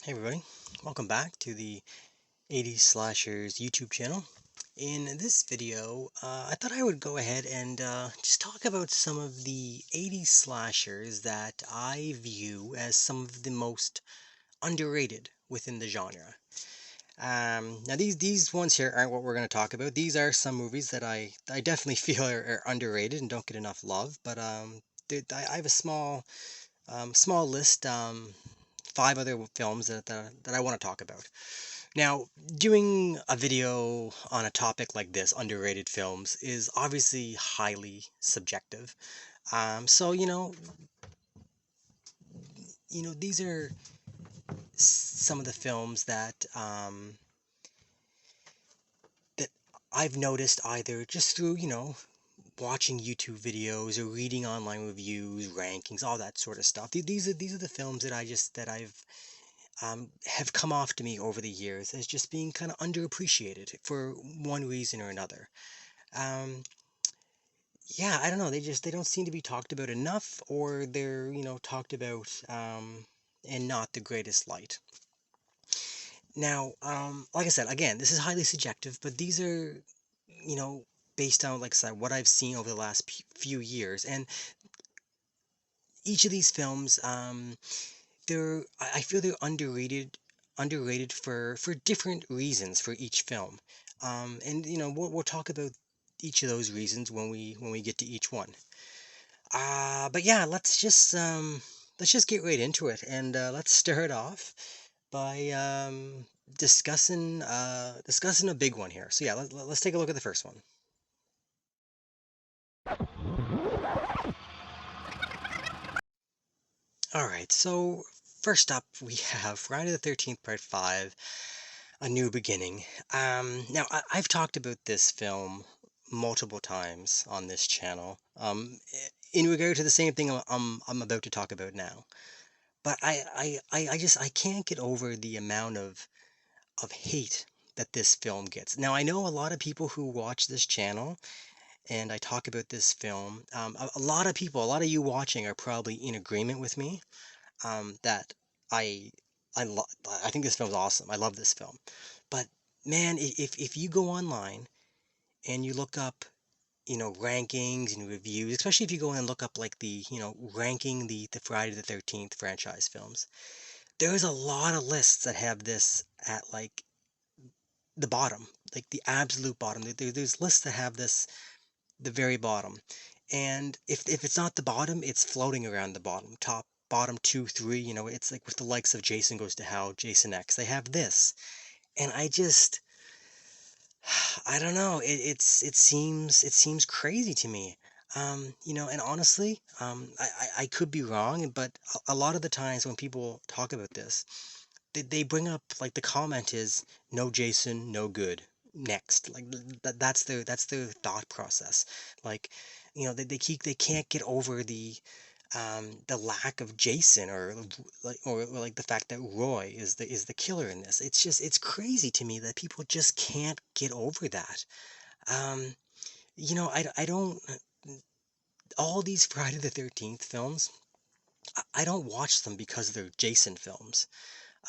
Hey everybody, welcome back to the 80s Slashers YouTube channel. In this video, I thought I would go ahead and just talk about some of the 80s slashers that I view as some of the most underrated within the genre. Now these ones here aren't what we're going to talk about. These are some movies that I definitely feel are underrated and don't get enough love. But I have a small list, five other films that I want to talk about. Now, doing a video on a topic like this, underrated films, is obviously highly subjective. So these are some of the films that I've noticed either just through watching YouTube videos or reading online reviews, rankings, all that sort of stuff. These are the films that I've have come off to me over the years as just being kind of underappreciated for one reason or another. Um, yeah, I don't know. They don't seem to be talked about enough, or they're talked about in not the greatest light. Now, like I said, again, this is highly subjective, but these are you know based on, like I said, what I've seen over the last few years, and each of these films, I feel they're underrated for different reasons for each film. And we'll talk about each of those reasons when we get to each one. But yeah, let's just get right into it, and let's start off by discussing a big one here. So yeah, let's take a look at the first one. All right, so first up we have Friday the 13th Part 5, A New Beginning. Now I've talked about this film multiple times on this channel, in regard to the same thing I'm about to talk about now. But I can't get over the amount of hate that this film gets. Now I know a lot of people who watch this channel and I talk about this film. A lot of people, a lot of you watching are probably in agreement with me, that I I think this film's awesome. I love this film. But man, if you go online and you look up, rankings and reviews, especially if you go in and look up like ranking the Friday the 13th franchise films, there's a lot of lists that have this at like the bottom, like the absolute bottom. There's lists that have this the very bottom. And if it's not the bottom, it's floating around the bottom, top, bottom two, three. It's like with the likes of Jason Goes to Hell, Jason X. They have this, and I don't know. It seems crazy to me. And honestly, I could be wrong, but a lot of the times when people talk about this, they bring up like the comment is no Jason, no good. Next, like that's their thought process. Like, they can't get over the lack of Jason, or like the fact that Roy is the killer in this. It's crazy to me that people just can't get over that. Um, I don't all these Friday the 13th films, I don't watch them because they're Jason films.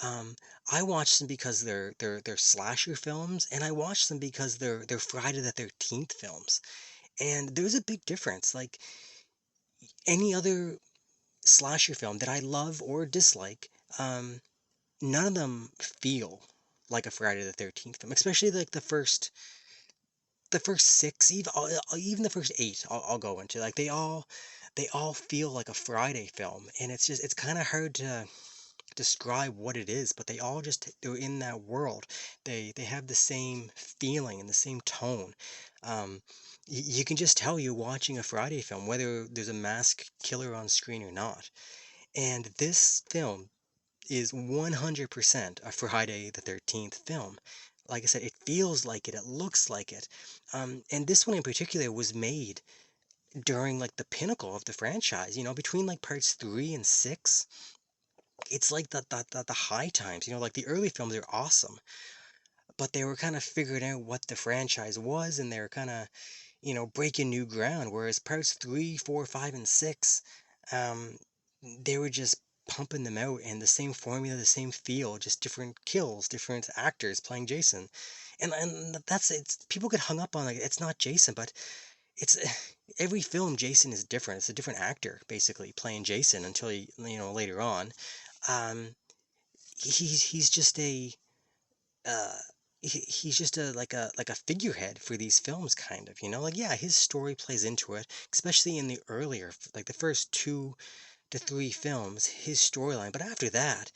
Um, I watch them because they're slasher films, and I watch them because they're Friday the 13th films. And there's a big difference. Like any other slasher film that I love or dislike, none of them feel like a Friday the 13th film, especially like the first six, even the first eight. I'll go into, like, they all feel like a Friday film, and it's kind of hard to describe what it is, but they're in that world. They have the same feeling and the same tone. You can just tell you're watching a Friday film, whether there's a masked killer on screen or not. And this film is 100% a Friday the 13th film. Like I said, it feels like it looks like it. And this one in particular was made during like the pinnacle of the franchise, between like parts 3 and 6. It's like the high times, like the early films are awesome, but they were kind of figuring out what the franchise was, and they were kind of, breaking new ground. Whereas parts 3, 4, 5, and 6, um, they were just pumping them out, and the same formula, the same feel, just different kills, different actors playing Jason. And that's it's people get hung up on like it's not Jason, but it's every film Jason is different. It's a different actor basically playing Jason until later on. Um, he's just a uh he's just a like a figurehead for these films kind of, like yeah, his story plays into it, especially in the earlier like the first 2 to 3 films, his storyline, but after that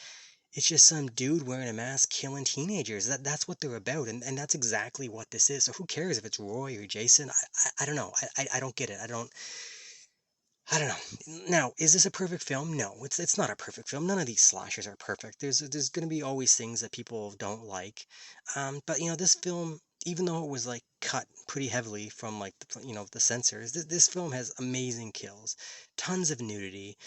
it's just some dude wearing a mask killing teenagers. That's what they're about, and that's exactly what this is. So who cares if it's Roy or Jason? I don't know. I don't get it. I don't know. Now, is this a perfect film? No, it's not a perfect film. None of these slashers are perfect. There's going to be always things that people don't like. But this film, even though it was like cut pretty heavily from like the censors, this film has amazing kills, tons of nudity.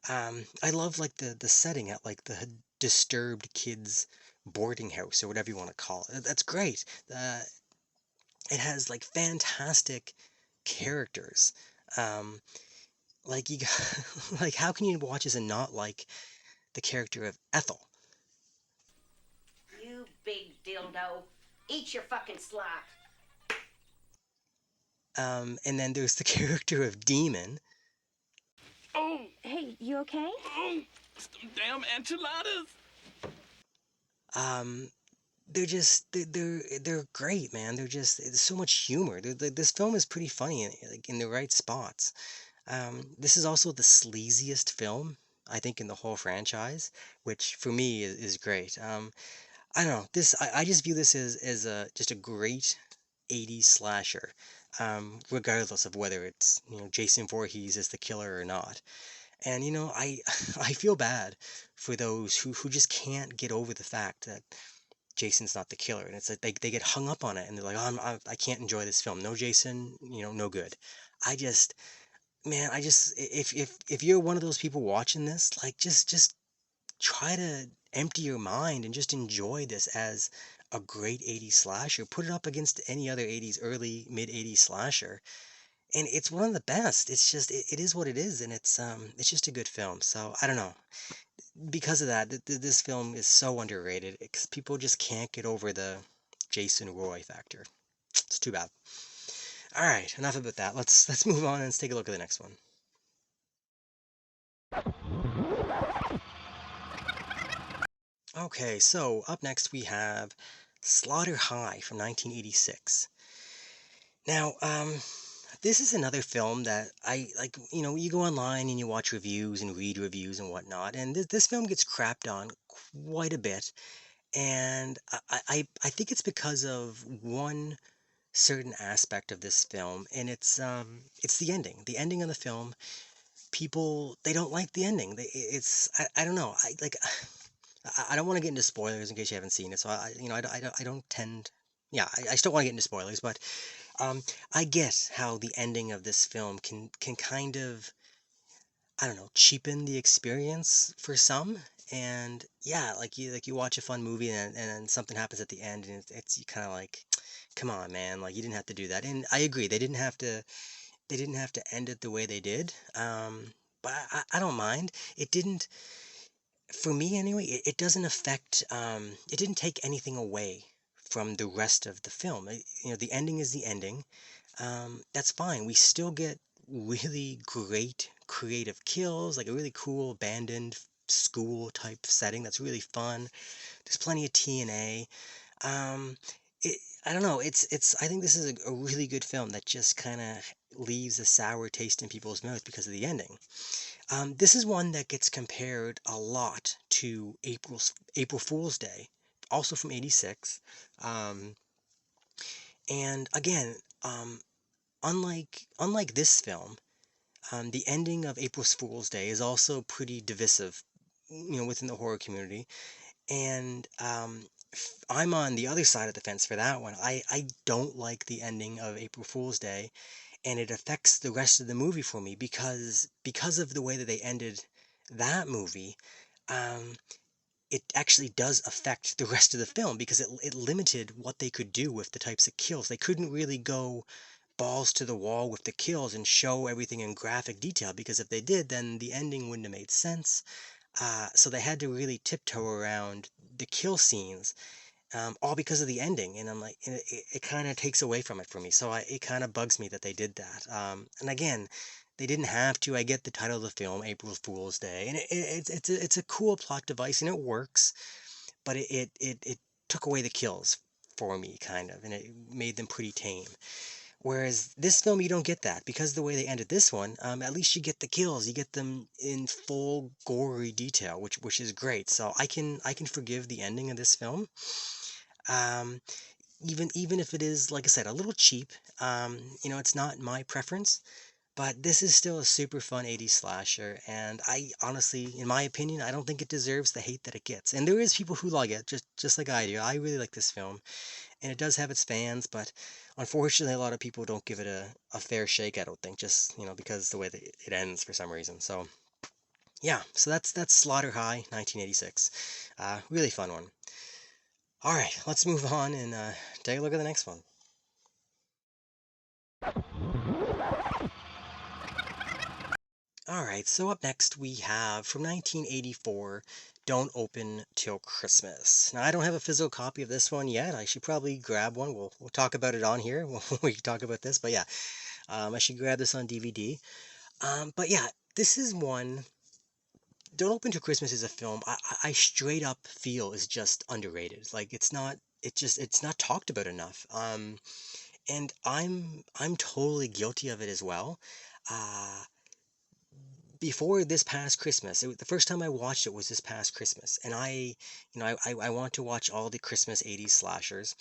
I love like the setting at like the disturbed kids boarding house or whatever you want to call it. That's great. It has like fantastic characters. Um, like you got, like how can you watch this and not like the character of Ethel? You big dildo. Eat your fucking slop. And then there's the character of Demon. Oh, hey, you okay? Oh, some damn enchiladas. Um, they're just they're great, man. They're just there's so much humor. This film is pretty funny like in the right spots. This is also the sleaziest film I think in the whole franchise, which for me is great. I don't know. I just view this as a just a great 80s slasher, regardless of whether it's Jason Voorhees is the killer or not. And I feel bad for those who just can't get over the fact that Jason's not the killer, and it's like they get hung up on it, and they're like, oh, I can't enjoy this film. No Jason, no good. I just Man, if you're one of those people watching this, like just try to empty your mind and just enjoy this as a great 80s slasher. Put it up against any other 80s, early mid 80s slasher, and it's one of the best. It's just it is what it is, and it's just a good film. So I don't know. Because of that, this film is so underrated because people just can't get over the Jason Roy factor. It's too bad. All right, enough about that. Let's move on and let's take a look at the next one. Okay, so up next we have Slaughter High from 1986. Now, this is another film that I like. You go online and you watch reviews and read reviews and whatnot, and this film gets crapped on quite a bit. And I think it's because of one certain aspect of this film, and it's the ending. The ending of the film. People they don't like the ending. I don't know. I don't want to get into spoilers in case you haven't seen it, so I don't tend. Yeah, I still want to get into spoilers, but I get how the ending of this film can kind of, I don't know, cheapen the experience for some. And yeah, like you watch a fun movie and then something happens at the end, and it's you kind of like, come on, man, like you didn't have to do that. And I agree, they didn't have to end it the way they did. But I don't mind. It didn't for me anyway, it doesn't affect it didn't take anything away from the rest of the film. The ending is the ending. That's fine. We still get really great creative kills, like a really cool abandoned school type setting that's really fun. There's plenty of TNA. Um, it, I don't know. It's. I think this is a really good film that just kind of leaves a sour taste in people's mouths because of the ending. This is one that gets compared a lot to April Fool's Day, also from '86. Um, and again, um, unlike this film, the ending of April Fool's Day is also pretty divisive, within the horror community. And I'm on the other side of the fence for that one. I don't like the ending of April Fool's Day, and it affects the rest of the movie for me because of the way that they ended that movie. Um, it actually does affect the rest of the film because it limited what they could do with the types of kills. They couldn't really go balls to the wall with the kills and show everything in graphic detail because if they did, then the ending wouldn't have made sense. So they had to really tiptoe around the kill scenes, all because of the ending. And I'm like, and it kind of takes away from it for me. So it kind of bugs me that they did that. And again, they didn't have to. I get the title of the film, April Fool's Day, and it's a cool plot device and it works, but it took away the kills for me kind of, and it made them pretty tame. Whereas this film, you don't get that because the way they ended this one, at least you get the kills, you get them in full gory detail, which is great. So I can forgive the ending of this film, um, even if it is, like I said, a little cheap. It's not my preference, but this is still a super fun 80s slasher, and I honestly, in my opinion, I don't think it deserves the hate that it gets. And there is people who like it, just like I do. I really like this film, and it does have its fans, but unfortunately, a lot of people don't give it a fair shake. I don't think, just because the way that it ends for some reason. So yeah, so that's Slaughter High, 1986. Really fun one. All right, let's move on and take a look at the next one. All right, so up next we have from 1984, Don't Open Till Christmas. Now, I don't have a physical copy of this one yet. I should probably grab one. We'll talk about it on here when we talk about this. But yeah, I should grab this on DVD. But yeah, this is one. Don't Open Till Christmas is a film I straight up feel is just underrated. Like it's not talked about enough. And I'm totally guilty of it as well. Uh, Before this past Christmas, the first time I watched it was this past Christmas, and I want to watch all the Christmas 80s slashers,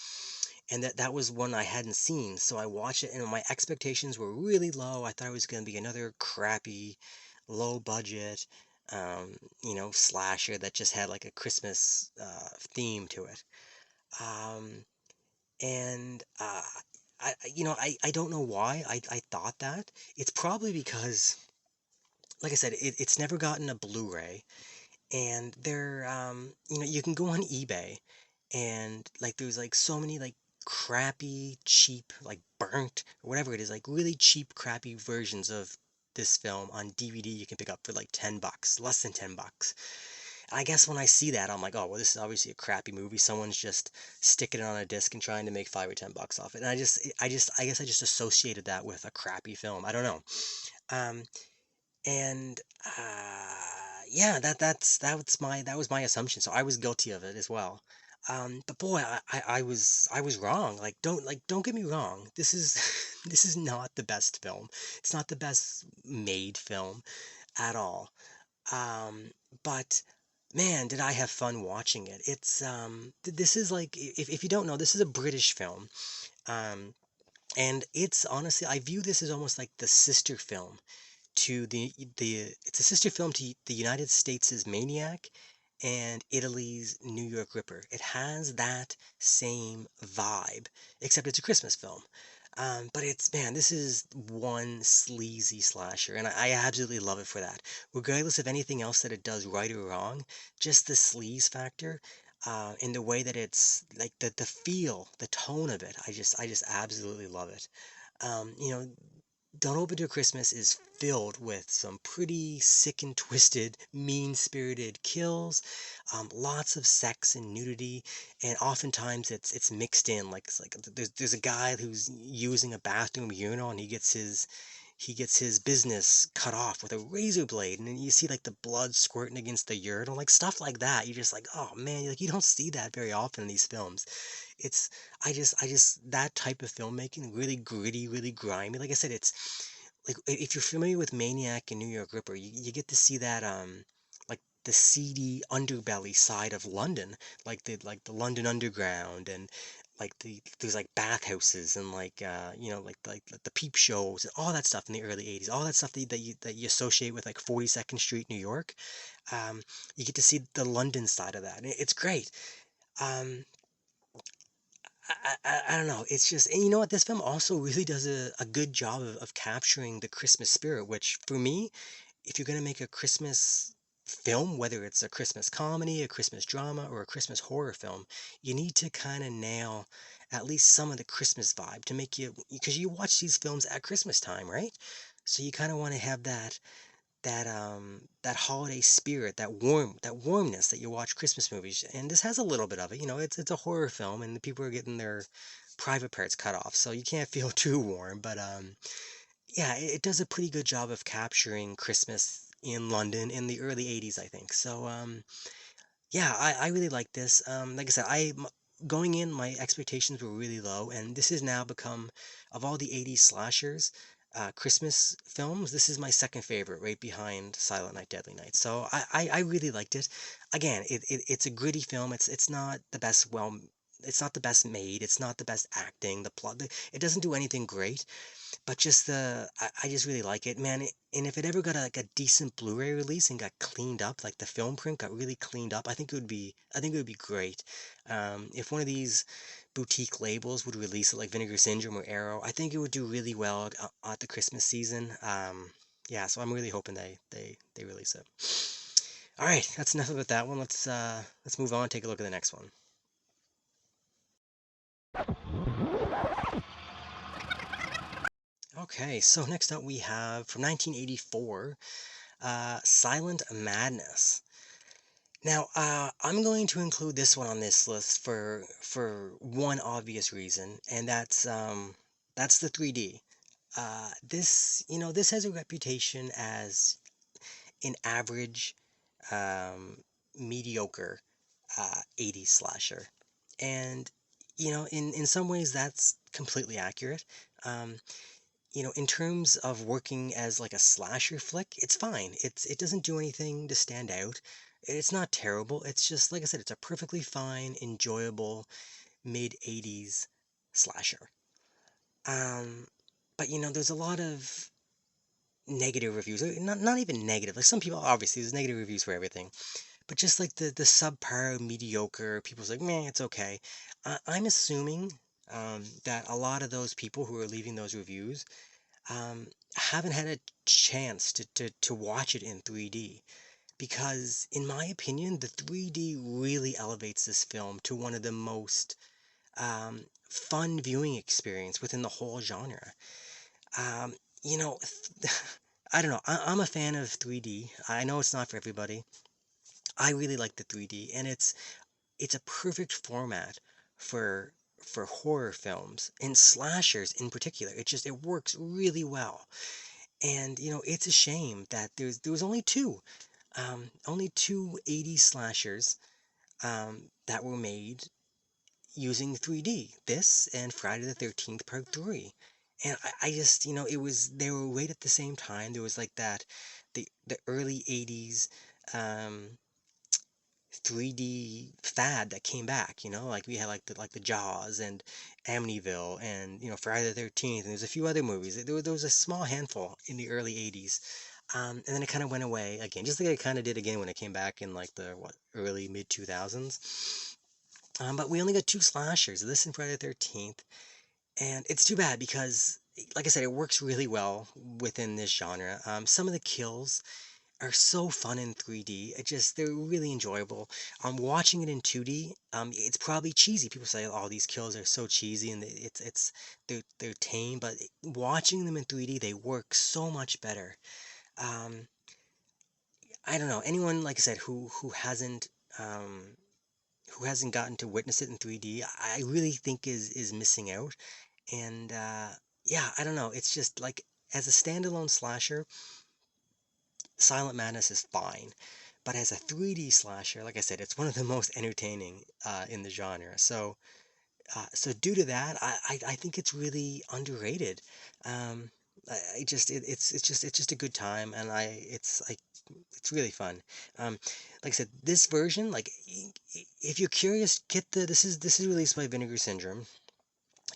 and that was one I hadn't seen, so I watched it, and my expectations were really low. I thought it was going to be another crappy, low budget, slasher that just had like a Christmas theme to it. Um, and I don't know why I thought that. It's probably because, like I said, it's never gotten a Blu-ray, and you can go on eBay, and like there's like so many like crappy, cheap, like burnt or whatever it is, like really cheap, crappy versions of this film on DVD you can pick up for like $10, less than $10. And I guess when I see that, I'm like, oh well, this is obviously a crappy movie. Someone's just sticking it on a disc and trying to make $5 or $10 off it. And I guess I just associated that with a crappy film. I don't know. Um, and yeah, that was my assumption. So I was guilty of it as well. But boy, I was wrong. Don't get me wrong. This is this is not the best film. It's not the best made film at all. Um, but man, did I have fun watching it. This is like, if you don't know, this is a British film. Um, and it's honestly, I view this as almost like the sister film to the it's a sister film to the United States' Maniac and Italy's New York Ripper. It has that same vibe, except it's a Christmas film. But this is one sleazy slasher, and I absolutely love it for that. Regardless of anything else that it does right or wrong, just the sleaze factor, in the way that it's like the feel, the tone of it, I just absolutely love it. Um, you know, don't Open to Christmas is filled with some pretty sick and twisted, mean-spirited kills, lots of sex and nudity, and oftentimes it's mixed in. Like it's like there's a guy who's using a bathroom urinal and he gets his business cut off with a razor blade, and then you see like the blood squirting against the urinal, like stuff like that. You're just like, oh man, like you don't see that very often in these films. It's I just that type of filmmaking, really gritty, really grimy. Like I said, it's like if you're familiar with Maniac and New York Ripper, you get to see that like the seedy underbelly side of London, like the London Underground, and like there's like bathhouses and like like the peep shows and all that stuff in the early 80s, all that stuff that you associate with like 42nd Street, New York. You get to see the London side of that, and it's great. Um, I don't know. It's just, and you know what? This film also really does a good job of capturing the Christmas spirit, which for me, if you're going to make a Christmas film, whether it's a Christmas comedy, a Christmas drama, or a Christmas horror film, you need to kind of nail at least some of the Christmas vibe to make you, because you watch these films at Christmas time, right? So you kind of want to have that holiday spirit, that warmness that you watch Christmas movies, and this has a little bit of it. You know, it's a horror film, and the people are getting their private parts cut off, so you can't feel too warm. But yeah, it does a pretty good job of capturing Christmas in London in the early '80s, I think. So yeah, I really like this. Like I said, going in, my expectations were really low, and this has now become, of all the '80s slashers, Christmas films, this is my second favorite, right behind Silent Night, Deadly Night. So I really liked it. Again, it's a gritty film. It's not the best it's not the best made. It's not the best acting. The plot, it doesn't do anything great, but just I just really like it, man. And if it ever got like a decent Blu-ray release and got cleaned up, like the film print got really cleaned up, I think it would be great. If one of these boutique labels would release it, like Vinegar Syndrome or Arrow, I think it would do really well at the Christmas season. Yeah, so I'm really hoping they release it. All right, that's enough about that one. Let's move on. Take a look at the next one. Okay, so next up we have from 1984, Silent Madness. Now, I'm going to include this one on this list for one obvious reason, and that's the 3D. This, you know, this has a reputation as an average, mediocre 80s slasher, and you know, in some ways that's completely accurate. Um, you know, in terms of working as like a slasher flick, it's fine. It doesn't do anything to stand out. It's not terrible. It's just like I said, it's a perfectly fine, enjoyable mid 80s slasher. Um, but you know, there's a lot of negative reviews. Not even negative. Like some people, obviously, there's negative reviews for everything. But just like the subpar, mediocre, people's like, man, it's okay. I'm assuming that a lot of those people who are leaving those reviews haven't had a chance to watch it in 3D, because, in my opinion, the 3D really elevates this film to one of the most fun viewing experience within the whole genre. Um, you know, I don't know. I'm a fan of 3D. I know it's not for everybody. I really like the 3D, and it's a perfect format for horror films and slashers in particular. It works really well. And you know, it's a shame that there was only two 80s slashers that were made using 3D. This and Friday the 13th Part 3. And I just, you know, they were right at the same time. There was like that, the early 80s 3D fad that came back, you know, like we had like the Jaws and Amityville and you know Friday the 13th, and there's a few other movies. There was a small handful in the early 80s, and then it kind of went away again, just like it kind of did again when it came back in like the early mid 2000s. But we only got two slashers, this and Friday the 13th, and it's too bad because, like I said, it works really well within this genre. Some of the kills are so fun in 3D. They're really enjoyable. Watching it in 2D, it's probably cheesy. People say, "Oh, these kills are so cheesy," and they're tame. But watching them in 3D, they work so much better. Um, I don't know, anyone, like I said, um, who hasn't gotten to witness it in 3D, I really think is missing out. And yeah, I don't know. It's just like, as a standalone slasher, Silent Madness is fine, but as a 3D slasher, like I said, it's one of the most entertaining in the genre. So due to that, I think it's really underrated. Um, it's just a good time, and it's really fun. Like I said, this version, like if you're curious, get this is released by Vinegar Syndrome.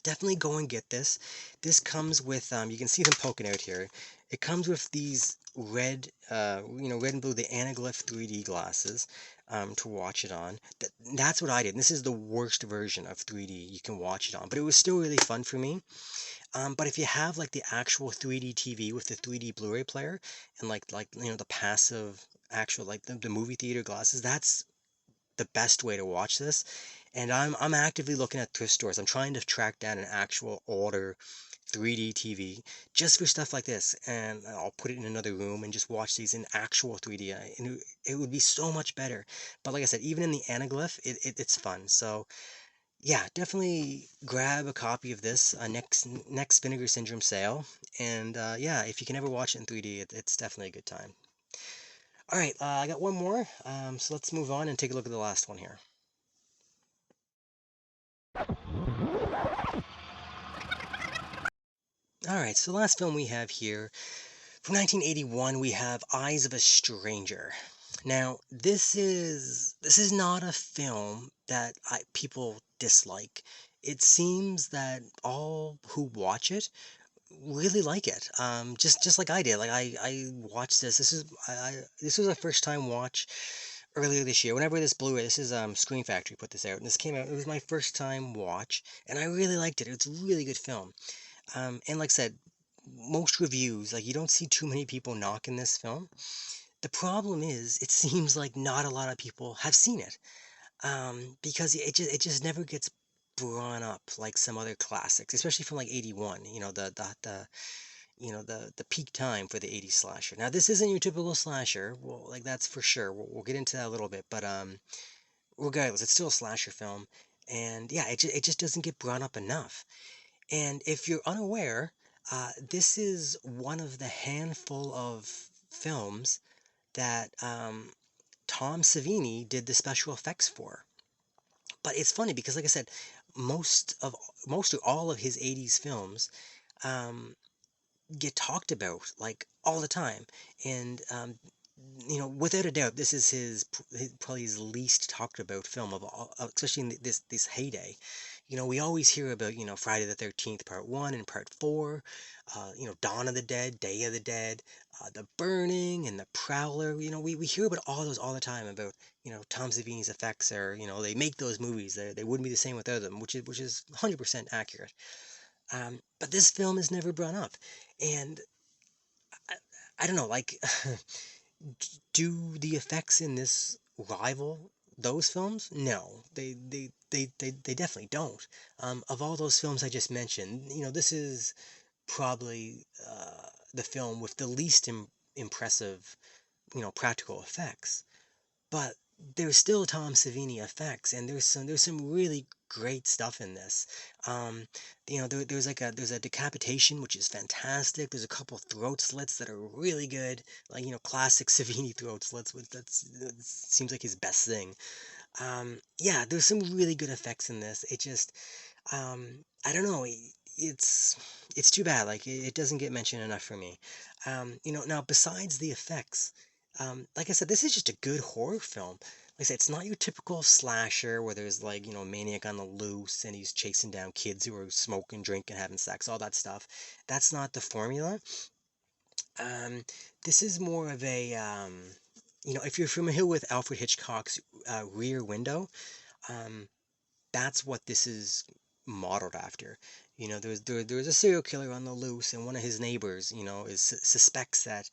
Definitely go and get this. This comes with, you can see them poking out here. It comes with these red and blue, the Anaglyph 3D glasses to watch it on. That's what I did. This is the worst version of 3D you can watch it on, but it was still really fun for me. But if you have like the actual 3D TV with the 3D Blu-ray player and like you know the passive actual like the movie theater glasses, the best way to watch this. And I'm actively looking at thrift stores. I'm trying to track down an actual older 3D TV just for stuff like this, and I'll put it in another room and just watch these in actual 3D, and it would be so much better. But like I said, even in the anaglyph, it's fun. So yeah, definitely grab a copy of this next Vinegar Syndrome sale, and yeah, if you can ever watch it in 3D, it's definitely a good time. All right, I got one more, so let's move on and take a look at the last one here. All right, so the last film we have here from 1981, we have Eyes of a Stranger. Now, this is not a film that people dislike. It seems that all who watch it really like it. Just like I did. Like I watched this. This was a first time watch earlier this year. Whenever this Blu-ray, this is Screen Factory put this out, and this came out. It was my first time watch, and I really liked it. It's a really good film. And like I said, most reviews, like you don't see too many people knocking this film. The problem is, it seems like not a lot of people have seen it, because it just never gets brought up like some other classics, especially from like '81. The peak time for the '80s slasher. Now this isn't your typical slasher, well, like that's for sure. We'll get into that a little bit, but regardless, it's still a slasher film, and yeah, it just doesn't get brought up enough. And if you're unaware, this is one of the handful of films that Tom Savini did the special effects for. But it's funny because, like I said, most of most or all of his '80s films um, get talked about like all the time, and without a doubt, this is probably his least talked about film of all, especially in this heyday. We always hear about Friday the 13th Part One and Part Four, Dawn of the Dead, Day of the Dead, The Burning, and The Prowler. We hear about all those all the time about Tom Savini's effects, or they make those movies. They wouldn't be the same without them, which is 100% accurate. But this film is never brought up, and I, I don't know, like, do the effects in this rival those films? No, they definitely don't. Of all those films I just mentioned, this is probably the film with the least impressive, practical effects. But there's still Tom Savini effects, and there's some really great stuff in this. Um, there's a decapitation which is fantastic. There's a couple throat slits that are really good, like classic Savini throat slits. Which that seems like his best thing. Yeah, there's some really good effects in this. I don't know. It's too bad. Like it doesn't get mentioned enough for me. Now besides the effects, like I said, this is just a good horror film. Like I said, it's not your typical slasher where there's like a maniac on the loose and he's chasing down kids who are smoking, drinking, having sex, all that stuff. That's not the formula. Um, this is more of a if you're familiar with Alfred Hitchcock's Rear Window, um, that's what this is modeled after. There was a serial killer on the loose, and one of his neighbors, suspects that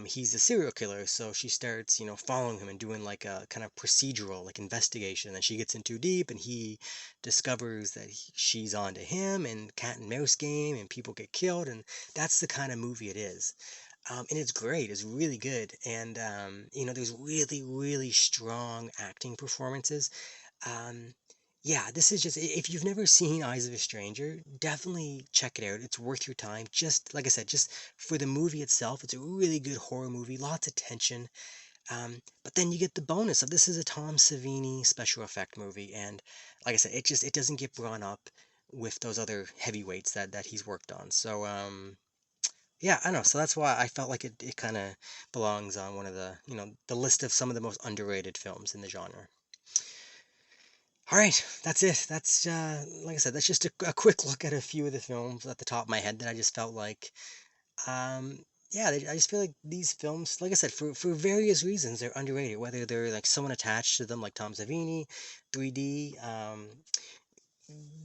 he's a serial killer. So she starts, following him and doing like a kind of procedural, like investigation. And she gets in too deep, and he discovers that she's onto him, and cat and mouse game, and people get killed, and that's the kind of movie it is. And it's great. It's really good, and there's really, really strong acting performances. Um, yeah, this is just if you've never seen Eyes of a Stranger, definitely check it out. It's worth your time. Just like I said, just for the movie itself, it's a really good horror movie, lots of tension. But then you get the bonus of this is a Tom Savini special effect movie, and like I said, it doesn't get brought up with those other heavyweights that he's worked on. So yeah, I know. So that's why I felt like it kind of belongs on one of the list of some of the most underrated films in the genre. All right, that's it. That's like I said, that's just a quick look at a few of the films at the top of my head that I just felt like, yeah, I just feel like these films, like I said, for various reasons, they're underrated. Whether they're like someone attached to them, like Tom Savini, 3D,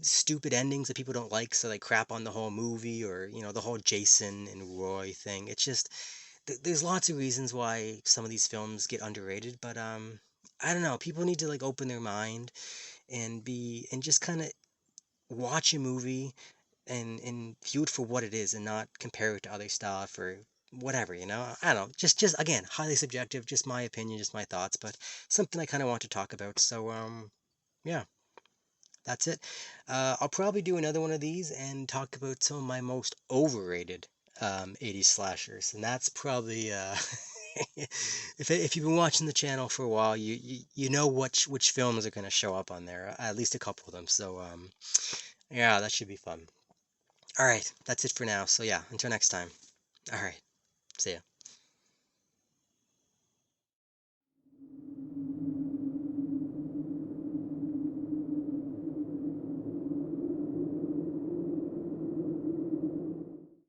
stupid endings that people don't like, so they crap on the whole movie, or the whole Jason and Roy thing. It's just there's lots of reasons why some of these films get underrated, but I don't know, people need to like open their mind and just kind of watch a movie and view it for what it is and not compare it to other stuff or whatever, you know? I don't know. Just again, highly subjective, just my opinion, just my thoughts, but something I kind of want to talk about. So yeah, that's it. I'll probably do another one of these and talk about some of my most overrated 80s slashers, and that's probably if you've been watching the channel for a while, you know which films are going to show up on there, at least a couple of them. So yeah, that should be fun. All right, that's it for now. So yeah, until next time. All right, see ya.